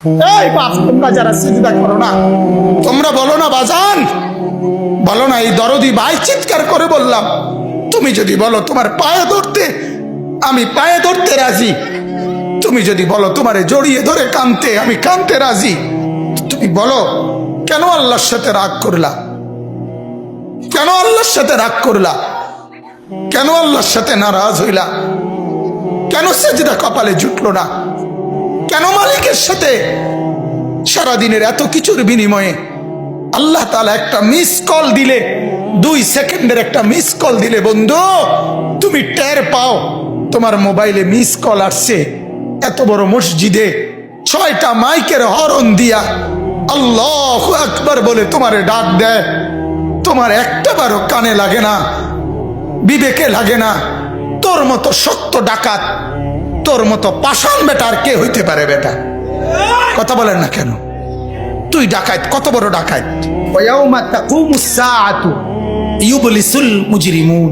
এই বাপ, তোমরা যারা সিজদা করো না, তোমরা বলো না বাজান, বলো না এই দরদি ভাই চিৎকার করে বললাম, তুমি যদি বলো তোমার পায়ে ধরতে, আমি পায়ে ধরতে রাজি। তুমি যদি বলো তোমারে জড়িয়ে ধরে কাঁদতে, আমি কাঁদতে রাজি। তুমি বলো কেন আল্লাহর সাথে রাগ করলা? কেন আল্লাহর সাথে রাগ করলা? কেন আল্লাহর সাথে নারাজ হইলা? কেন সিজদা কপালে জুটলো না? কেন মালিকের সাথে সারাদিনের এত কিছুর বিনিময়ে আল্লাহ তাআলা একটা মিস কল দিলে, 2 সেকেন্ডের একটা মিস কল দিলে বন্ধু তুমি টের পাও তোমার মোবাইলে মিস কল আসছে, এত বড় মসজিদে 6টা মাইকের হরন দিয়া আল্লাহু আকবার বলে তোমারে ডাক দেয়, তোমার একটাবারও কানে লাগে না, বিবেকে লাগে না। তোর মতো শক্ত ডাকাত, তোর মতো পাষাণ বেটার কে হইতে পারে? বেটা কথা বলেন না কেন? তুই ডাকাত, কত বড় ডাকাত। ওয়ায়াউমা তাকুমুস সাআতু ইউবলিসুল মুজরিমুন।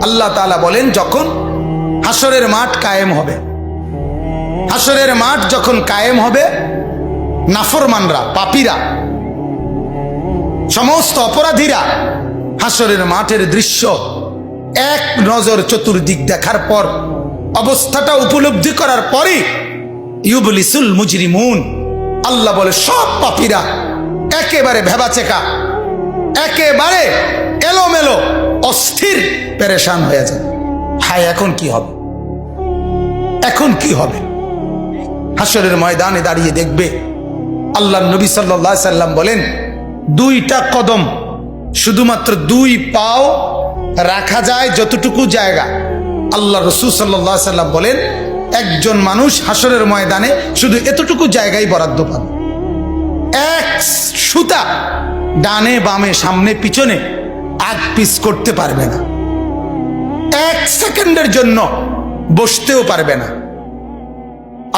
আল্লাহ তাআলা বলেন যখন হাসরের মাঠ কায়েম হবে, হাসরের মাঠ যখন কায়েম হবে, নাফরমানরা, পাপীরা, সমস্ত অপরাধীরা হাসরের মাঠের দৃশ্য এক নজর চতুর্দিক দেখার পর, অবস্থাটা উপলব্ধি করার পরই ইউবলিসুল মুজরিমুন, আল্লাহ বলে সব পাপীরা একেবারে ভেবাচেকা, একেবারে এলোমেলো, অস্থির, পেরেশান হয়ে যায়। হায় এখন কি হবে? এখন কি হবে? হাসরের ময়দানে দাঁড়িয়ে দেখবে আল্লাহর নবী সাল্লাল্লাহু আলাইহি সাল্লাম বলেন 2টা কদম, শুধুমাত্র 2 পাও রাখা যায় যতটুকু জায়গা। আল্লাহ রাসূল সাল্লাল্লাহু আলাইহি সাল্লাম বলেন একজন মানুষ হাসরের ময়দানে শুধু এতটুকু জায়গায় বরাদ্দ পাবে। 1 সুতা ডানে বামে সামনে পিছনে আগ পিছ করতে পারবে না, 1 সেকেন্ডের জন্য বসতেও পারবে না।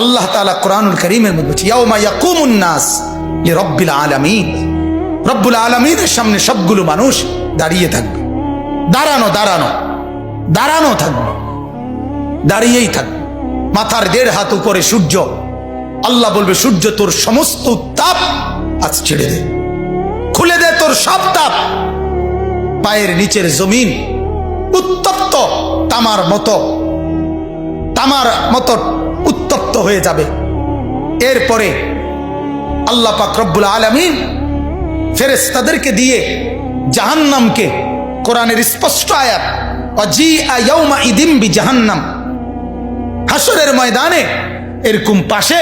আল্লাহ তাআলা কোরআনুল কারীমের মধ্যে বলছে ইয়াউমা ইয়াকুমুন নাস লিরাব্বিল আলামিন, রব্বুল আলামিনের সামনে সবগুলো মানুষ দাঁড়িয়ে থাকবে, দাঁড়ানো দাঁড়ানো দাঁড়ানো থাকবে, দাঁড়িয়েই থাকবে। মাথার 1.5 হাত উপরে সূর্য, আল্লাহ বলবে সূর্য তোর সমস্ত তাপ আজ ছেড়ে দে, খুলে দে তোর সব তাপ। পায়ের নিচের জমিন উত্তপ্ত তামার মতো উত্তপ্ত হয়ে যাবে। এরপরে আল্লাহ পাক রব্বুল আলামিন ফেরেশতাদেরকে দিয়ে জাহান্নামকে, কোরআনের স্পষ্ট আয়াত ওয়াজিআ ইয়াউমা ইদিম বিজাহান্নাম, হাসরের ময়দানে এরকম পাশে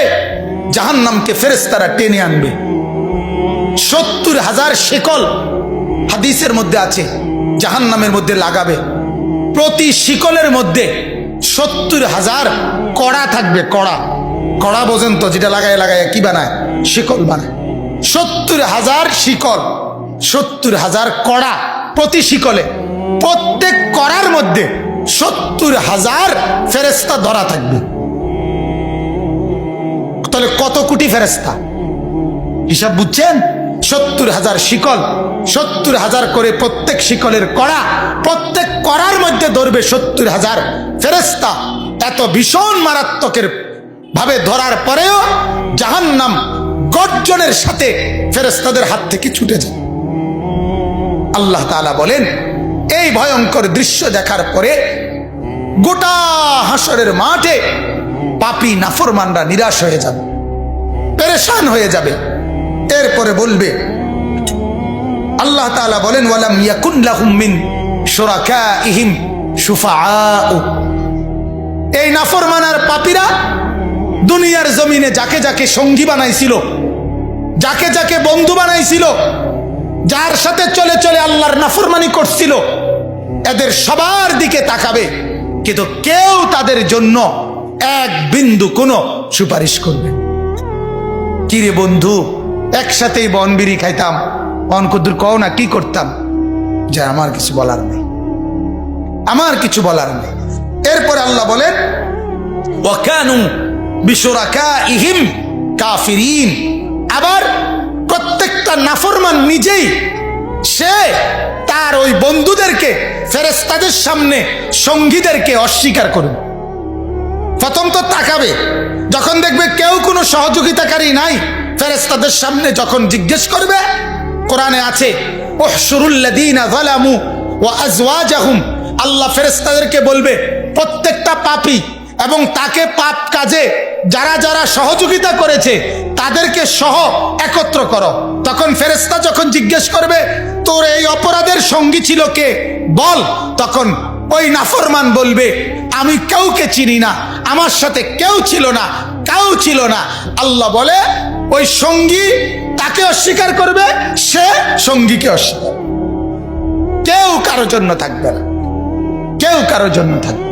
জাহান্নামকে ফেরেশতারা টেনে আনবে। 70,000 শিকল হাদিসের মধ্যে আছে জাহান্নামের মধ্যে লাগাবে। প্রতি শিকলের মধ্যে 70,000 কড়া থাকবে। কড়া, কড়া বোঝেন তো, যেটা লাগায় লাগায় কি বানায়? শিকল বানায়। 70,000 শিকল, 70,000 কড়া প্রতি শিকলে। প্রত্যেক কড়ার মধ্যে 70,000 ফেরেশতা ধরা থাকবে। তাহলে কত কোটি ফেরেশতা? হিসাব বুঝছেন? 70,000 শিকল, 70,000 করে প্রত্যেক শিকলের কড়া, প্রত্যেক কড়ার মধ্যে ধরবে 70,000 ফেরেশতা। এত ভীষণ মারাত্মকের ভাবে ধরার পরেও জাহান্নাম গর্জনের সাথে ফেরেশতাদের হাত থেকে ছুটে যায়। আল্লাহ তাআলা বলেন এই ভয়ঙ্কর দৃশ্য দেখার পরে গোটা হাসরের মাঠে পাপী নাফরমানরা নিরাশ হয়ে যাবে, পেরেশান হয়ে যাবে। এরপরে বলবে, আল্লাহ তাআলা বলেন ওয়ালাম ইয়াকুন লাহুম মিন শুরাকাইহিম শুফাআউ। এই নাফরমান আর পাপীরা দুনিয়ার জমিনে যাকে যাকে সঙ্গী বানাইছিল, যাকে যাকে বন্ধু বানাইছিল, যার সাথে চলে চলে আল্লাহর নাফরমানি করছিল, এদের সবার দিকে তাকাবে, কিন্তু কেউ তাদের জন্য 1 বিন্দু কোনো সুপারিশ করবে। কিরে বন্ধু, একসাথেই বনবিড়ি খাইতাম, অনকুদুর কও না কি করতাম? যে আমার কিছু বলার নেই, আমার কিছু বলার নেই। এরপরে আল্লাহ বলেন ওয়া কানু বিশুরাকাইহিম কাফিরিন। আবার প্রত্যেকটা নাফরমান নিজেই সে তার ওই বন্ধুদেরকে, ফেরেশতাদের সামনে সঙ্গীদেরকে অস্বীকার করবে। প্রথম তো তাকাবে, যখন দেখবে কেউ কোনো সহযোগিতাকারী নাই, ফেরেশতাদের সামনে যখন জিজ্ঞেস করবে, কোরআনে আছে উহশুরুল্লাযীনা যালামু ওয়া আজওয়াজাহুম, আল্লাহ ফেরেশতাদেরকে বলবে প্রত্যেকটা পাপী এবং তাকে পাপ কাজে যারা যারা সহযোগিতা করেছে তাদেরকে সহ একত্র করো। তখন ফেরেশতা যখন জিজ্ঞেস করবে তোর এই অপরাধের সঙ্গী ছিল কে বল, তখন ওই নাফরমান বলবে আমি কাউকে চিনি না, আমার সাথে কেউ ছিল না, কেউ ছিল না। আল্লাহ বলে ওই সঙ্গী তাকে অস্বীকার করবে, সে সঙ্গীকে অস্বীকার, কেউ কারোর জন্য থাকবে না, কেউ কারোর জন্য থাকবে।